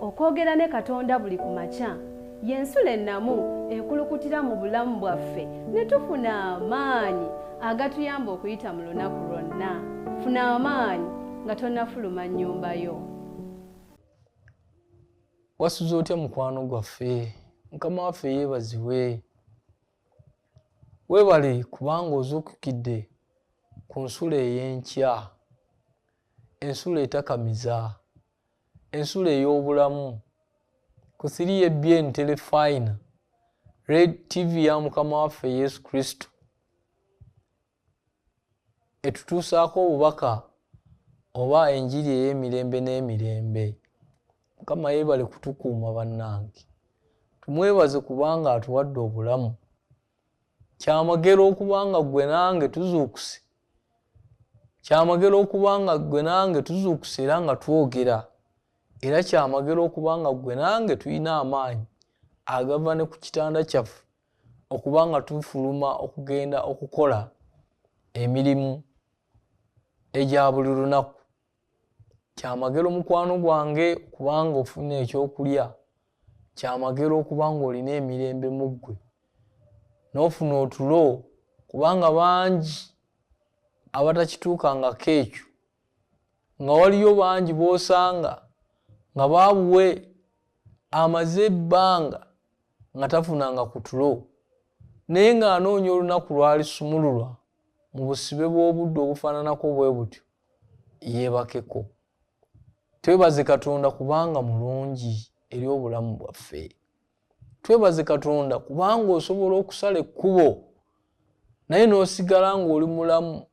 okwogera ne Katonda buli ku makya y'ensula ennamu ekulukutira mu bulamu bwaffe ne tufuna amaanyi agatuyamba okuyita mu lunaku lwonna. Funa amaanyi nga tonnafuluma nnyumba yo. Wasuze otya mukwano gwaffe? Mukama waffe yeebazibwe. Weebale kubanga ozuukukidde ku nsula ey'enkya, ensula etakamiza, ensula ey'obulamu, ku 3ABN Telefina, Red TV ya Mukama waffe Yesu Kristo, etutuusaako obubaka oba enjiri ey'emirembe n'emirembe. Mukama yeebale kutukuuma bannange. Tumwebaze kubanga atuwadde obulamu. Kyamagero okubanga gwe nange tuzuukuse. Kyamagero okubanga gwe nange tuzuukuse era nga twogera. Era kyamagero okubanga gwe nange tulina amaanyi agava ne ku kitanda kyaffe okubanga tufuluma okugenda okukola emirimu egya buli lunaku. Kyamagero mukwano gwange kubanga ofuna ekyokulya. Kyamagero okubanga olina emirembe mu ggwe n'ofuna otulo kubanga bangi abatakituukangako ekyo, nga waliyo bangi b'osanga nga baabuwe amaze ebbanga nga tafunanga ku tulo naye ng'anoonya olunaku lw'alisumululwa mu busibe bw'obudde obufaananako bwe butyo yeebakeko. Twebaze Katonda kubanga mulungi eri obulamu bwaffe. Twebaze Katonda kubanga osobola okusala ekkubo naye n'osigala ng'oli mulamu,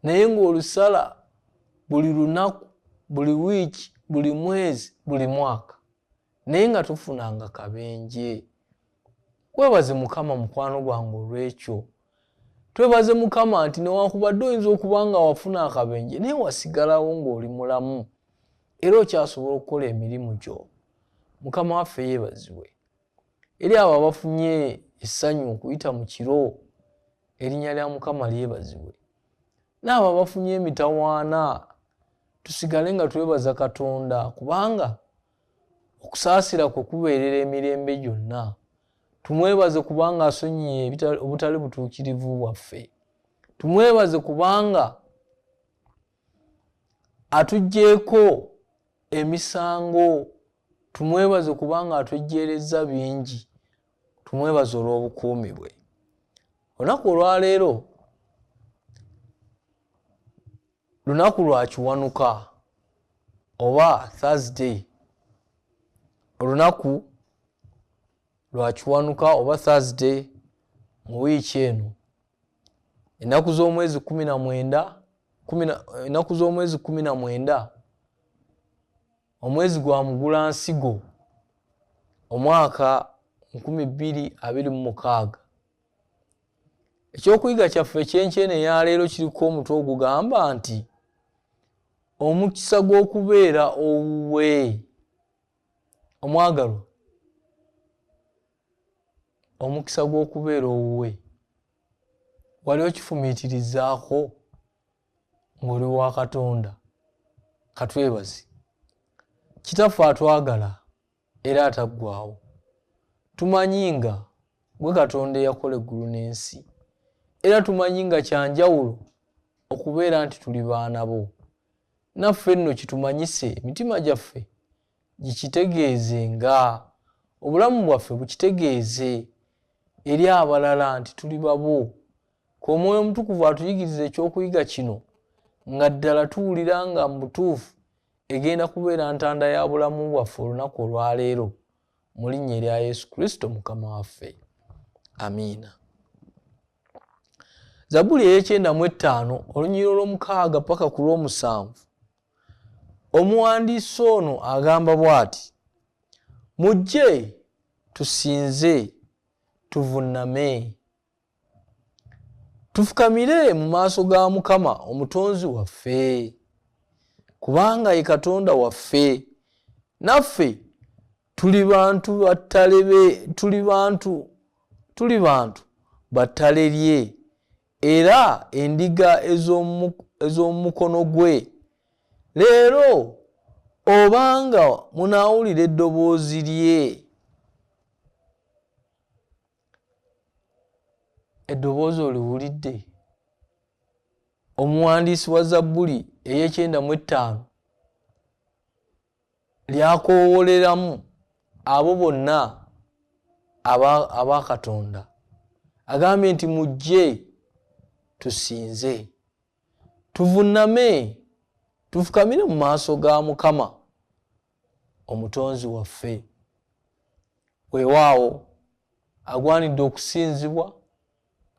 naye ng'olusala buli lunaku, buli wiiki, buli mwezi, buli mwaka, naye nga tufunanga kabenje. Weebaze Mukama mukwano gwange olw'ekyo. Twebaze Mukama nti newankubadde oyinza okuba nga wafuna akabenje naye wasigalawo ng'oli mulamu era okyasobola okukola emirimu gyo. Mukama waffe yeebazibwe. Eri abo abafunye essanyu okuyita mu kiro, erinnya lya Mukama lyebazibwe. N'abo abafunye emitawaana, tusigale nga twebaza Katonda kubanga okusaasira kwe kubeerera emirembe gyonna. Tumwebaze kubanga asonyiye obutali butuukirivu bwaffe. Tumwebaze kubanga atuggyeeko emisango. Tumwebaze kubanga atwejjeereza bingi. Tumwebaze olw'obukuumi bwe. Olunaku olwaleero lunaku lwa kiwanuka oba Thursday. Olunaku lwa kiwanuka oba Thursday mu wiiki eno. Ennaku z'omwezi 19 omwezi gwa Mugulansigo omwaka 2026. Ekyokuyiga kyaffe ekyenkene eyaleero kiriko omutwe ogugamba nti omukisa gw'okubeera owuwe. Omwagalwa, omukisa gw'okubeera owuwe wali okifumiitirizaako ng'oli wa Katonda? Katwebaze. Kitaffe atwagala era ataggwaawo. Tumanyi nga gwe Katonda eyakola eggulu n'ensi, era tumanyi nga kyanjawulo okubeera nti tuli baana bo. Naffe nno kitumanyise emitima gyaffe gikitegeeze, nga obulamu bwaffe bukitegeeze eri abalala nti tuli babo. Ko Omwoyo Omutukuvu atuyigirize ekyokuyiga kino nga ddala tuwulira nga mu butuufu egenda kubeera ntanda ya bulamu bwaffe olunaku olwaleero, mu linnya erya Yesu Kristo Mukama waffe. Amiina. Zabbuli ey'e95 olunyiriro lw'omukaaga paka ku lw'omusanvu. Omuwandiisi ono agamba bw'ati: mujje tusinze, tuvunname, tufukamire mu maaso ga Mukama Omutonzi waffe, kubanga ye Katonda waffe, naffe tuli bantu battale lye, era endiga ez'omu mukono gwe. Leero obanga munaawulira eddoboozi lye, eddoboozi oliwulidde. Omuwandiisi wa Zabbuli ey'e95 lyakoowoleramu abo bonna aba Katonda, agambye nti mujje tusinze, tuvunname, tufukamire mu maaso ga Mukama omutonzi waffe. Weewaawo agwanidde okusinzibwa,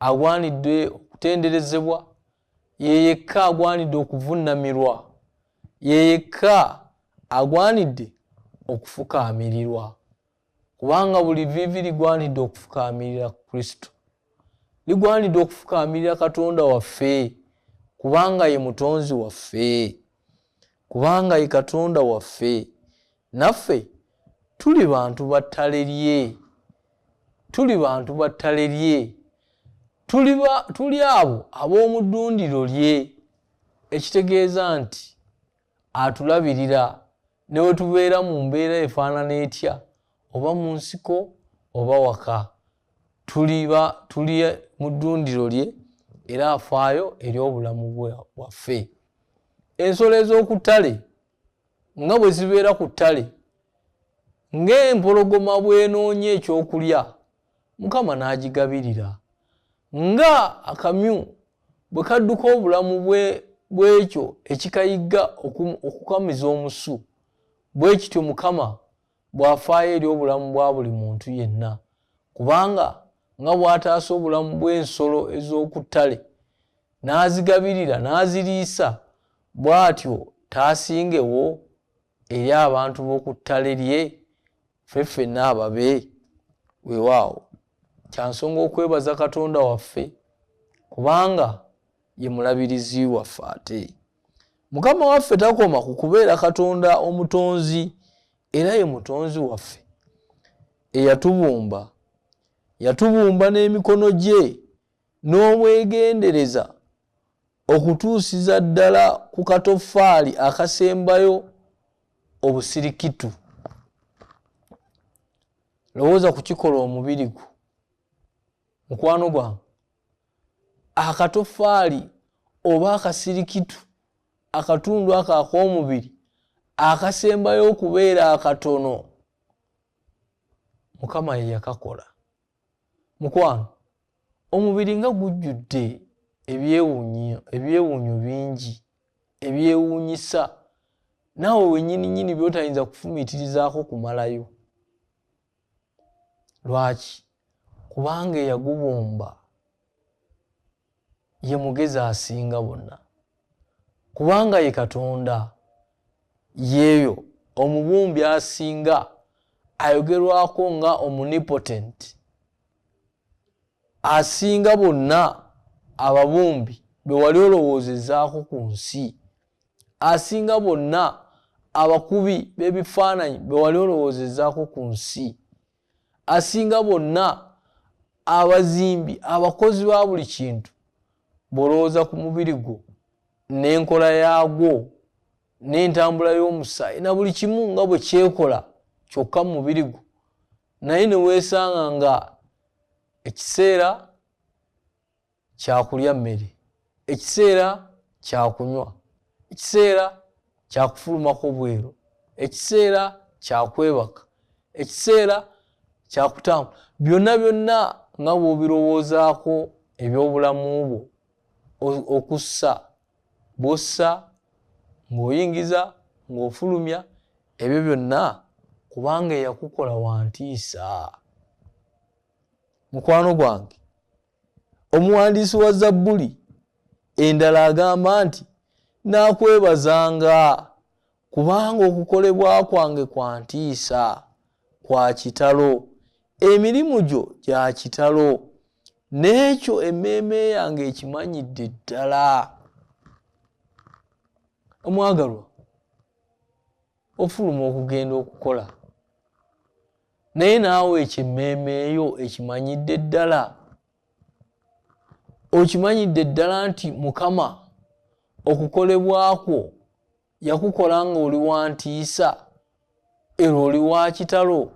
agwanidde okutenderezebwa, ye yekka agwanidde okuvunnamirwa, ye yekka agwanidde okufukaamirirwa, kubanga buli vviivi ligwanidde okufukaamirira Kristo, ligwanidde okufukaamirira Katonda waffe, kubanga ye mutonzi waffe, kubanga ye Katonda waffe. Naffe tuli bantu ba ttale lye, tuli bantu ba ttale lye, tuli abo ab'omu ddundiro lye, ekitegeeza nti atulabirira ne we tubeera mu mbeera efaanana etya, oba mu nsiko oba waka, tuli mu ddundiro lye era afaayo eri obulamu bwaffe. Ensolo ez'oku ttale nga bwe zibeera ku ttale, ng'empologoma bw'enoonya ekyokulya, Mukama n'agigabirira. Nga akamyu bwe kadduka obulamu bw'ekyo ekikayigga okukamiza omusu, bwe kityo Mukama bw'afaayo eri obulamu bwa buli muntu yenna, kubanga nga bw'ataasa obulamu bw'ensolo ez'oku ttale n'azigabirira n'aziriisa, bw'atyo taasingewo eri abantu b'oku ttale lye, ffenna ababe. Weewaawo kya nsonga okwebaza Katonda waffe, kubanga ye mulabirizi waffe ate. Mukama waffe takoma ku kubeera Katonda omutonzi, era ye mutonzi waffe eyatubumba. Yatubumba n'emikono gye n'obwegendereza okutuusiza ddala ku katoffaali akasembayo obusirikitu. Lowooza kukikola omubiri gwo, mukwano gwange, akatoffaali oba akasirikitu, akatundu ako ak'omubiri akasembayo okubeera akatono, Mukama ye yakakola. Mukwano, omubiri nga gujjudde ebyewuunyo bingi, ebyewuunyisa, naawe wennyini by'otayinza kufumiitirizaako kumalayo. Lwaki? Kubanga eyagubumba ye mugezi asinga bonna, kubanga ye Katonda, yeeyo omubumbi asinga, ayogerwako nga omnipotent, asinga bonna ababumbi be wali olowoozezaako ku nsi, asinga bonna abakubi b'ebifaananyi be wali olowoozezaako ku nsi, asinga bonna abazimbi, abakozi ba buli kintu. Bw'olowooza ku mubiri gwo n'enkola yaagwo n'entambula y'omusaayi na buli kimu nga bwe kyekola kyokka mu mubiri gwo, naye ne weesanga nga ekiseera kyakulya mmere, ekiseera kyakunywa, ekiseera kyakufulumako bweru, ekiseera kyakwebaka, ekiseera kyakutambula, byonna nga bw'obirowoozaako eby'obulamu bwo, okussa, bw'ossa, ng'oyingiza, ng'ofulumya, ebyo byonna kubanga eyakukola wa ntiisa. Mukwano gwange, omuwandiisi wa Zabbuli endala agamba nti, naakwebazanga kubanga okukolebwa kwange kwa ntiisa, kwa kitalo, emirimu gyo gya kitalo, n'ekyo emmeeme yange ekimanyidde ddala. Omwagalwa, ofuluma okugenda okukola, naye naawe ekyo emmeeme eyo ekimanyidde ddala. Okimanyidde ddala nti Mukama okukolebwakwo yakukola nga oli wa ntiisa era oli wa kitalo.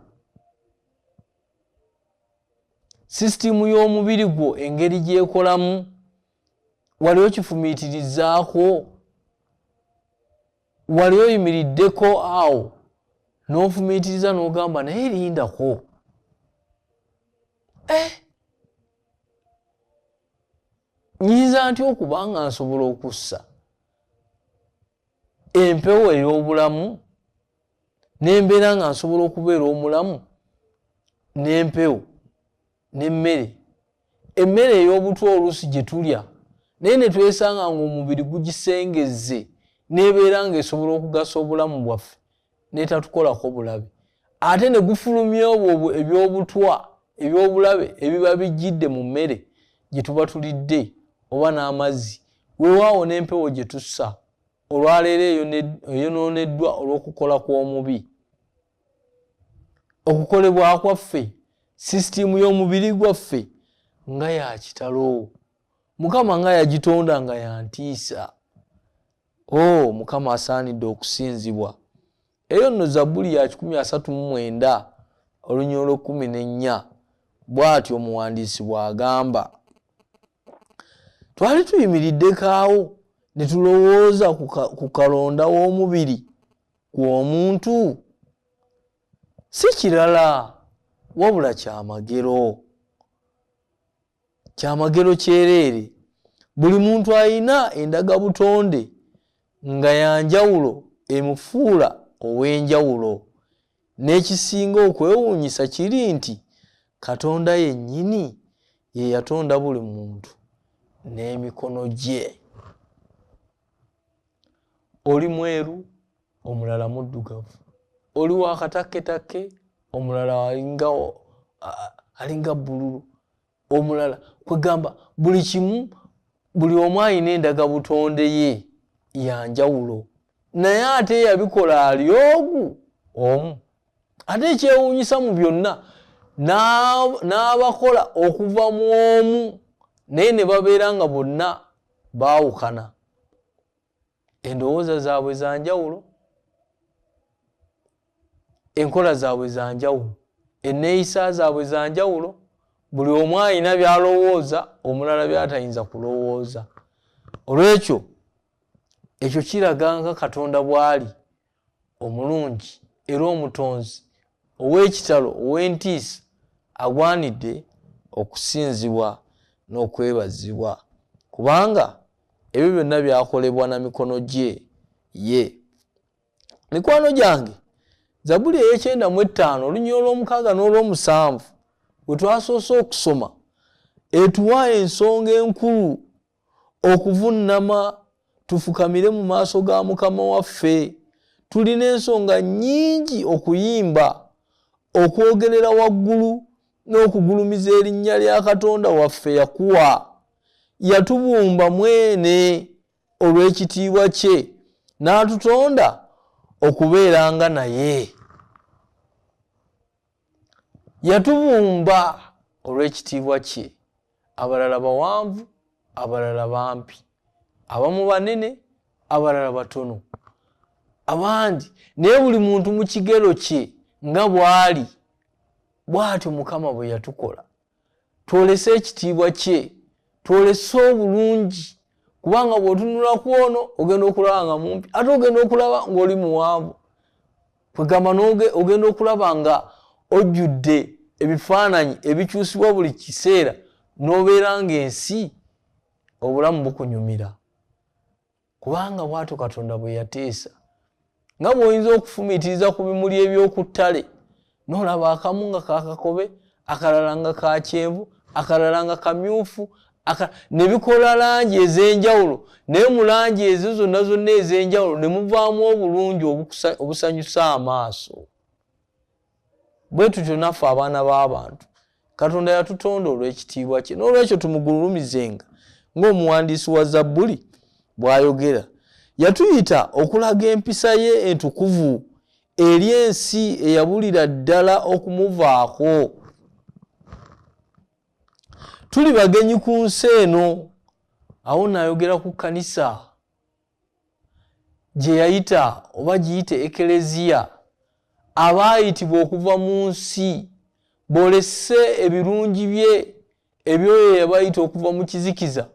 Sisitimu y'omubiri gwo engeri gyekolamu wali okifumiitirizaako, wali oyimiriddeko awo n'ofumiitiriza n'ogamba naye lindako. Nyinza ntya okuba nga nsobola okussa empewo ey'obulamu n'embeera nga nsobola okubeera omulamu n'empewo n'emmere. Emmere ey'obutwa oluusi gye tulya naye ne twesanga ng'omubiri gugisengezze n'ebeera ng'esobola okugasa obulamu bwaffe n'etatukolako bulabe. Ate ne gufulumya obwo eby'obutwa eby'obulabe ebiba bijjidde mu mmere gye tuba tulidde oba n'amazzi, weewaawo n'empewo gye tussa olwaleero eyonooneddwa olw'okukola kw'omubi. Okukolebwa kwaffe, sisitimu y'omubiri gwaffe nga ya kitalo. Mukama nga yagitonda nga ya ntiisa. Mukama asaanidde okusinzibwa. Eyo nno Zabbuli ya 139 olunyolo 14 bw'atyo omuwandiisi bw'agamba. Twali tuyimiriddeko awo ne tulowooza ku kalonda w'omubiri gw'omuntu. Si kirala wabula kyamagero. Kyamagero kyereere. Buli muntu alina endagabutonde nga ya njawulo emufuula ow'enjawulo. N'ekisinga okwewuunyisa kiri nti Katonda yennyini ye yatonda buli muntu n'emikono gye. Oli mweru, omulala muddugavu. Oli wa katakketakke, omulala alinga bbululu. Omulala kwegamba buli kimu, buli omu alina endagabutonde ye ya njawulo. Naye ate yabikola ali ogu omu. Ate ekyewuunyisa mu byonna n'abakola okuva mu omu naye ne babeera nga bonna baawukana. Endowooza zaabwe za njawulo, enkola zaabwe za njawulo, enneeyisa zaabwe za njawulo. Buli omu alina by'alowooza, omulala by'atayinza kulowooza. Olw'ekyo ekyo kiraga nga Katonda bw'ali omulungi era omutonzi ow'ekitalo ow'entiisa agwanidde okusinzibwa n'okwebazibwa, kubanga ebyo byonna byakolebwa na mikono gye ye. Mikwano gyange, Zabbuli ey'e95 olunyolo olw'omukaaga n'olw'omusanvu bwe twasoose okusoma etuwa ensonga enkulu okuvunnama tufukamire mu maaso ga Mukama waffe. Tulina ensonga nnyingi okuyimba, okwogerera waggulu n'okugulumiza erinnya lya Katonda waffe yakuwa. Yatubumba mwene olw'ekitiibwa kye n'atutonda okubeeranga naye. Yatubumba olw'ekitiibwa kye. Abalala bawanvu, abalala bampi, abamu banene, abalala batono, abandi. Naye buli muntu mu kigero kye nga bw'ali, bw'atyo Mukama bwe yatukola. Twolese ekitiibwa kye, twolese obulungi, kubanga bw'otunula ku ono ogenda okulaba nga mumpi, ate ogenda okulaba ng'oli muwanvu. Kwegamba ogenda okulaba nga ojjudde ebifaananyi ebikyusibwa buli kiseera, n'obeera ng'ensi obulamu bukunyumira. Kubanga bw'atyo Katonda bwe yateesa. Nga bw'oyinza okufumiitiriza ku bimuli eby'oku ttale n'olaba akamu nga kaakakobe, akalala nga ka kyenvu, akalala nga kamyufu, ne bikola langi ez'enjawulo, naye mu langi ezo zonna ez'enjawulo ne muvaamu obulungi obusanyusa amaaso. Bwe tutyo naffe abaana b'abantu Katonda yatutonda olw'ekitiibwa kye, n'olwekyo tumugulumizenga ng'omuwandiisi wa Zabbuli bw'ayogera. Yatuyita okulaga empisa ye entukuvu eri ensi eyabulira ddala okumuvaako. Tuli bagenyi ku nsi eno. Awo n'ayogera ku kkanisa gye yayita oba giyite ekeleziya abaayitibwa okuva mu nsi bolese ebirungi bye ebyo yabayita okuva mu kizikiza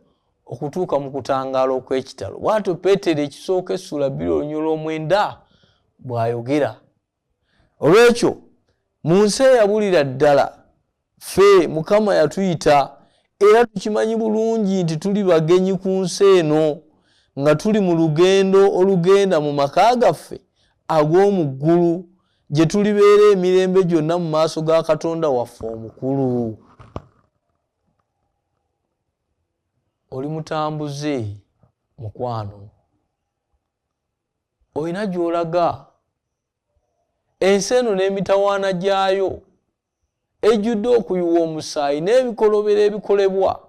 okutuuka mu kutangaala okw'ekitalo. Bw'atyo Peetero ekisooka essula 2:9 bw'ayogera. Olw'ekyo mu nsi eyabulira ddala ffe Mukama yatuyita era tukimanyi bulungi nti tuli bagenyi ku nsi eno nga tuli mu lugendo olugenda mu maka gaffe ag'omu ggulu gye tulibeera emirembe gyonna mu maaso ga Katonda waffe omukulu. Oli mutambuze mukwano, olina gy'olaga. Ensi eno n'emitawaana gyayo ejjudde okuyiwa omusaayi n'ebikolobero ebikolebwa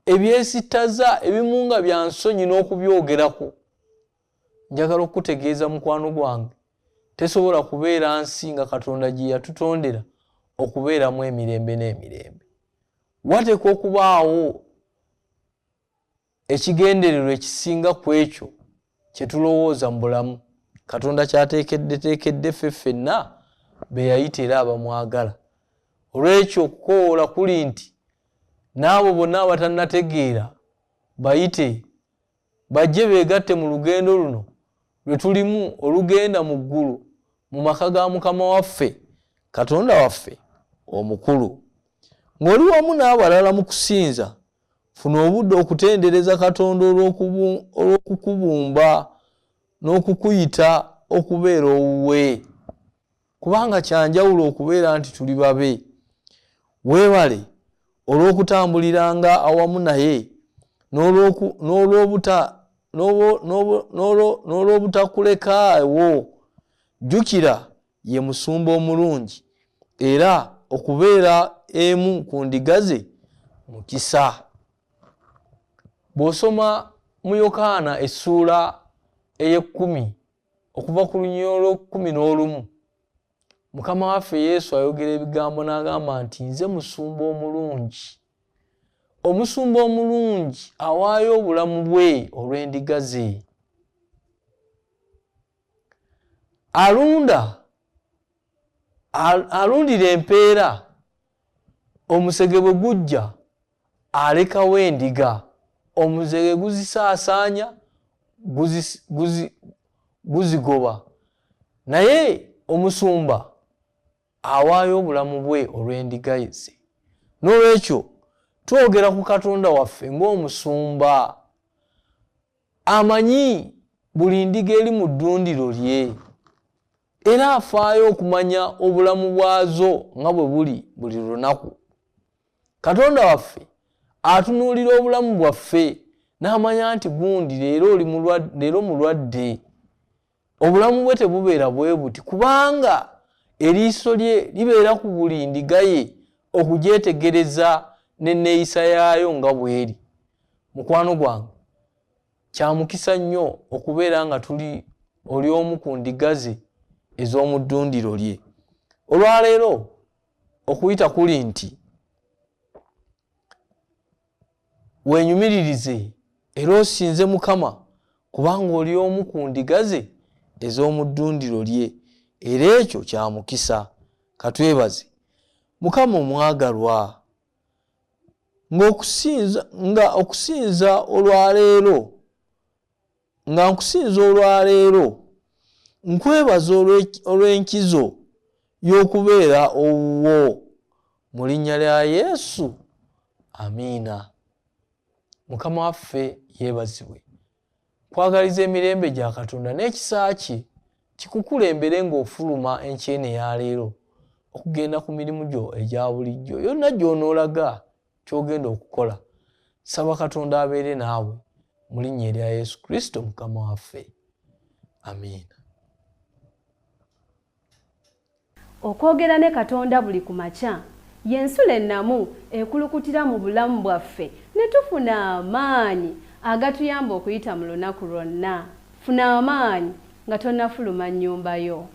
ebyesittaza ebimu nga bya nsonyi n'okubyogerako. Njagala okukutegeeza mukwano gwange, tesobola kubeera nsi nga Katonda gye yatutondera okubeeramu emirembe n'emirembe. Wateekwa okubaawo ekigendererwa ekisinga ku ekyo kye tulowooza mu bulamu. Katonda kyateekedde ffe ffenna be yayita era abamwagala. Olw'ekyo okukoola kuli nti n'abo bonna abatannategeera bayite bajje beegatte mu lugendo luno lwe tulimu olugenda mu ggulu mu maka ga Mukama waffe Katonda waffe omukulu. Ng'oli wamu n'abalala mu kusinza, funa obudde okutendereza Katonda olw'okukubumba n'okukuyita okubeera owuwe, kubanga kyanjawulo okubeera nti tuli babe. Weebale olw'okutambuliranga awamu naye n'olw'obutakulekaawo. Jjukira ye musumba omulungi era okubeera emu ku ndiga ze mukisa. Bw'osoma mu Yokaana essuula ey'10 okuva ku lunyiriri olw'11, Mukama waffe Yesu ayogera ebigambo n'agamba nti nze musumba omulungi. Omusumba omulungi awaayo obulamu bwe olw'endiga ze. Alundira empeera, omusege bwe gujja alekawo endiga. Omusege guzisaasaanya, guzigoba, naye omusumba awaayo obulamu bwe olw'endiga ze. N'olwekyo twogera ku Katonda waffe ng'omusumba. Amanyi buli ndiga eri mu ddundiro lye era afaayo okumanya obulamu bwazo nga bwe buli lunaku. Katonda waffe atunuulira obulamu bwaffe n'amanya nti gundi leero mulwadde. Obulamu bwe tebubeera bwe buti kubanga eriiso lye libeera ku buli ndiga ye okugyetegereza n'enneeyisa yaayo nga bw'eri. Mukwano gwange, kya mukisa nnyo okubeera nga oli omu ku ndiga ze ez'omu ddundiro lye. Olwaleero okuyita kuli nti wenyumiririze era osinze Mukama kubanga oli omu ku ndiga ze ez'omu ddundiro lye, era ekyo kya mukisa. Katwebaze Mukama omwagalwa okusinza olwaleero nkwebaza olw'enkizo y'okubeera owuwo mu linnya lya Yesu, amiina. Mukama waffe yeebazibwe. Kwagaliza emirembe gya Katonda n'ekisa kye kikukulembere ng'ofuluma enkyene ya leero okugenda ku mirimu gyo egya bulijjo yonna gy'onoolaga ky'ogenda okukola. Saba Katonda abeere naawe mu linnya erya Yesu Kristo Mukama waffe, amiina. Okwogera ne Katonda buli ku makya y'ensula ennamu ekulukutira mu bulamu bwaffe ne tufuna amaanyi agatuyamba okuyita mu lunaku lwonna. Funa amaanyi nga tonnafuluma nnyumba yo.